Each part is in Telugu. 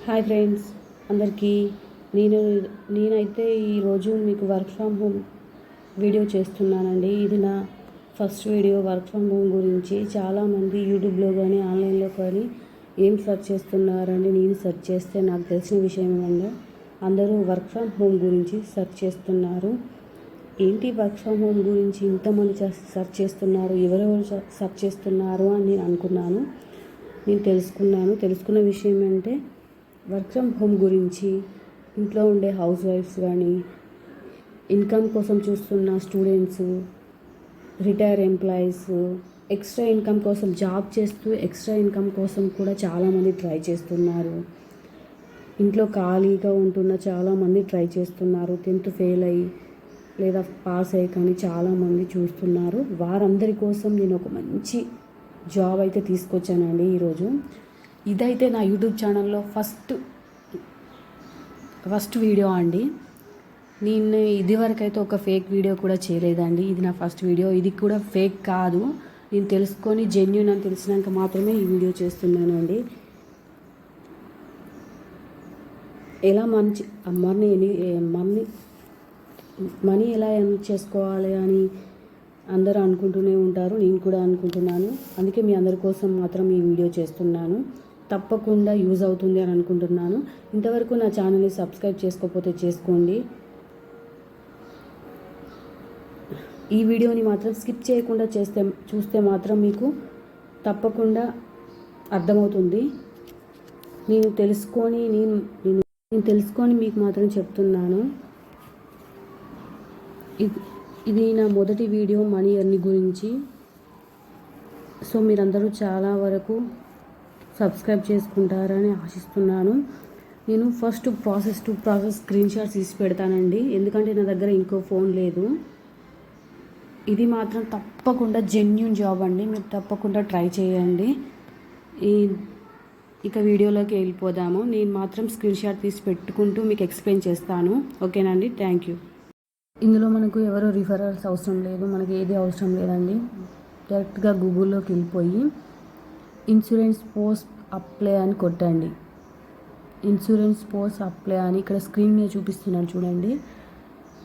హాయ్ ఫ్రెండ్స్ అందరికీ నేనైతే ఈరోజు మీకు వర్క్ ఫ్రమ్ హోమ్ వీడియో చేస్తున్నానండి. ఇది నా first video work from home గురించి. చాలామంది యూట్యూబ్లో కానీ ఆన్లైన్లో కానీ ఏం సెర్చ్ చేస్తున్నారండి. నేను సెర్చ్ చేస్తే నాకు తెలిసిన విషయం ఏమంటే అందరూ వర్క్ ఫ్రమ్ హోమ్ గురించి సెర్చ్ చేస్తున్నారు. ఏంటి వర్క్ ఫ్రమ్ హోమ్ గురించి ఇంతమంది సెర్చ్ చేస్తున్నారు, ఎవరెవరు సెర్చ్ చేస్తున్నారు అని నేను అనుకున్నాను. నేను తెలుసుకున్న విషయం అంటే వర్క్ ఫ్రమ్ హోమ్ గురించి ఇంట్లో ఉండే హౌస్ వైఫ్స్ కానీ, ఇన్కమ్ కోసం చూస్తున్న students, retire employees, extra income కోసం జాబ్ చేస్తూ ఎక్స్ట్రా ఇన్కమ్ కోసం కూడా చాలామంది ట్రై చేస్తున్నారు. ఇంట్లో ఖాళీగా ఉంటున్న చాలామంది ట్రై చేస్తున్నారు. 10th ఫెయిల్ అయ్యి లేదా పాస్ అయ్యి కానీ చాలామంది చూస్తున్నారు. వారందరి కోసం నేను ఒక మంచి జాబ్ అయితే తీసుకొచ్చానండి ఈరోజు. ఇదైతే నా యూట్యూబ్ ఛానల్లో ఫస్ట్ వీడియో అండి. నేను ఇదివరకు అయితే ఒక ఫేక్ వీడియో కూడా చేయలేదండి. ఇది నా ఫస్ట్ వీడియో. ఇది కూడా ఫేక్ కాదు. నేను తెలుసుకొని జెన్యూన్ అని తెలిసినాక మాత్రమే ఈ వీడియో చేస్తున్నానండి. ఎలా మనీ ఎలా ఎర్న్ చేసుకోవాలి అని అందరూ అనుకుంటూనే ఉంటారు. నేను కూడా అనుకుంటున్నాను. అందుకే మీ అందరి కోసం మాత్రం ఈ వీడియో చేస్తున్నాను. తప్పకుండా యూజ్ అవుతుంది అని అనుకుంటున్నాను. ఇంతవరకు నా ఛానల్ని సబ్స్క్రైబ్ చేసుకోకపోతే చేసుకోండి. ఈ వీడియోని మాత్రం స్కిప్ చేయకుండా చూస్తే మాత్రం మీకు తప్పకుండా అర్థమవుతుంది. నేను తెలుసుకొని మీకు మాత్రం చెప్తున్నాను. ఇది నా మొదటి వీడియో మనీ ఎర్నింగ్ గురించి. సో మీరందరూ చాలా వరకు సబ్స్క్రైబ్ చేసుకుంటారని ఆశిస్తున్నాను. నేను ఫస్ట్ ప్రాసెస్ స్క్రీన్ షాట్స్ తీసి పెడతానండి. ఎందుకంటే నా దగ్గర ఇంకో ఫోన్ లేదు. ఇది మాత్రం తప్పకుండా జెన్యూన్ జాబ్ అండి. మీరు తప్పకుండా ట్రై చేయండి. ఇక వీడియోలోకి వెళ్ళిపోదాము. నేను మాత్రం స్క్రీన్ షాట్ తీసి పెట్టుకుంటూ మీకు ఎక్స్ప్లెయిన్ చేస్తాను. ఓకేనండి. Thank you. ఇందులో మనకు ఎవరో రిఫరల్స్ అవసరం లేదు, మనకి ఏది అవసరం లేదండి. డైరెక్ట్గా గూగుల్లోకి వెళ్ళిపోయి ఇన్సూరెన్స్ పోస్ట్ అప్లై అని కొట్టండి. ఇన్సూరెన్స్ పోస్ట్ అప్లై అని ఇక్కడ స్క్రీన్ మీద చూపిస్తున్నాను చూడండి.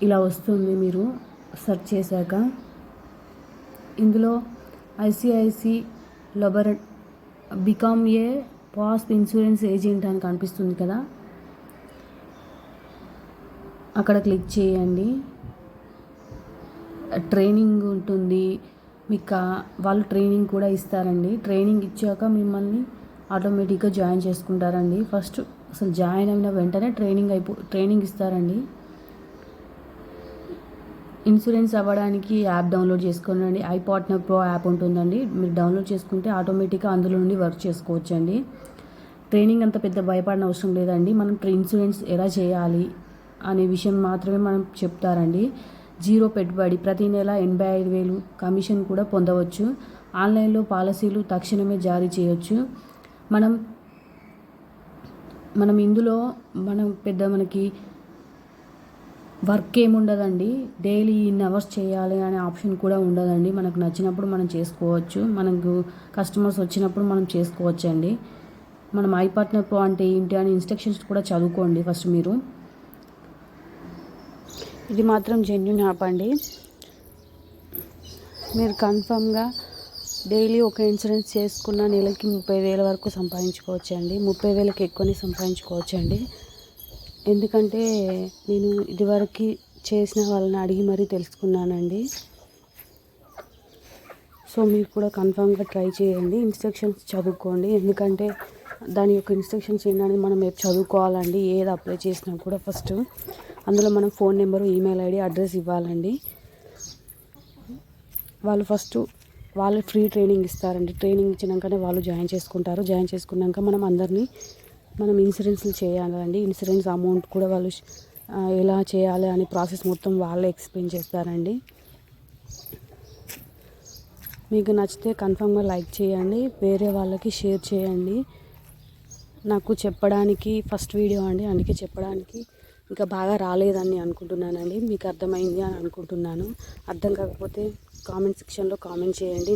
ఇలా వస్తుంది. మీరు సెర్చ్ చేశాక ఇందులో ICICI become a past insurance agent అని కనిపిస్తుంది కదా, అక్కడ క్లిక్ చేయండి. ట్రైనింగ్ ఉంటుంది మీకు. వాళ్ళు ట్రైనింగ్ కూడా ఇస్తారండి. ట్రైనింగ్ ఇచ్చాక మిమ్మల్ని ఆటోమేటిక్గా జాయిన్ చేసుకుంటారండి. ఫస్ట్ అసలు జాయిన్ అయిన వెంటనే ట్రైనింగ్ ఇస్తారండి. ఇన్సూరెన్స్ అవ్వడానికి యాప్ డౌన్లోడ్ చేసుకోండి. ఐపార్ట్నర్ ప్రో యాప్ ఉంటుందండి. మీరు డౌన్లోడ్ చేసుకుంటే ఆటోమేటిక్గా అందులో నుండి వర్క్ చేసుకోవచ్చండి. ట్రైనింగ్ అంత పెద్ద భయపడిన అవసరం లేదండి. మనం ఇన్సూరెన్స్ ఎలా చేయాలి అనే విషయం మాత్రమే మనం చెప్తారండి. 0 పెట్టుబడి, ప్రతి నెల 85,000 కమిషన్ కూడా పొందవచ్చు. ఆన్లైన్లో పాలసీలు తక్షణమే జారీ చేయవచ్చు. మనం ఇందులో మనకి వర్క్ ఏముండదండి. డైలీ ఇన్ అవర్స్ చేయాలి అనే ఆప్షన్ కూడా ఉండదండి. మనకు నచ్చినప్పుడు మనం చేసుకోవచ్చు. మనకు కస్టమర్స్ వచ్చినప్పుడు మనం చేసుకోవచ్చండి. మనం ఐపార్ట్నర్ ప్రో అంటే ఏంటి అని ఇన్స్ట్రక్షన్స్ కూడా చదువుకోండి ఫస్ట్ మీరు. ఇది మాత్రం జెన్యూన్ యాప్ అండి. మీరు కన్ఫర్మ్గా డైలీ ఒక ఇన్సూరెన్స్ చేసుకున్న నెలకి 30,000 వరకు సంపాదించుకోవచ్చండి. 30,000కి ఎక్కువనే సంపాదించుకోవచ్చండి. ఎందుకంటే నేను ఇదివరకు చేసిన వాళ్ళని అడిగి మరీ తెలుసుకున్నానండి. సో మీరు కూడా కన్ఫర్మ్గా ట్రై చేయండి. ఇన్స్ట్రక్షన్స్ చదువుకోండి. ఎందుకంటే దాని యొక్క ఇన్స్ట్రక్షన్స్ ఏంటనేది మనం చదువుకోవాలండి. ఏది అప్లై చేసినా కూడా ఫస్ట్ అందులో మనం phone number, email ID, address ఇవ్వాలండి. వాళ్ళు ఫ్రీ ట్రైనింగ్ ఇస్తారండి. ట్రైనింగ్ ఇచ్చినాకనే వాళ్ళు జాయిన్ చేసుకుంటారు. జాయిన్ చేసుకున్నాక మనం ఇన్సూరెన్స్లు చేయాలండి. ఇన్సూరెన్స్ అమౌంట్ కూడా వాళ్ళు ఎలా చేయాలి అనే ప్రాసెస్ మొత్తం వాళ్ళే ఎక్స్ప్లెయిన్ చేస్తారండి. మీకు నచ్చితే కన్ఫర్మ్గా లైక్ చేయండి, వేరే వాళ్ళకి షేర్ చేయండి. నాకు చెప్పడానికి ఫస్ట్ వీడియో అండి, అందుకే చెప్పడానికి ఇంకా బాగా రాలేదని అనుకుంటున్నానండి. మీకు అర్థమైంది అని అనుకుంటున్నాను. అర్థం కాకపోతే కామెంట్ సెక్షన్లో కామెంట్ చేయండి.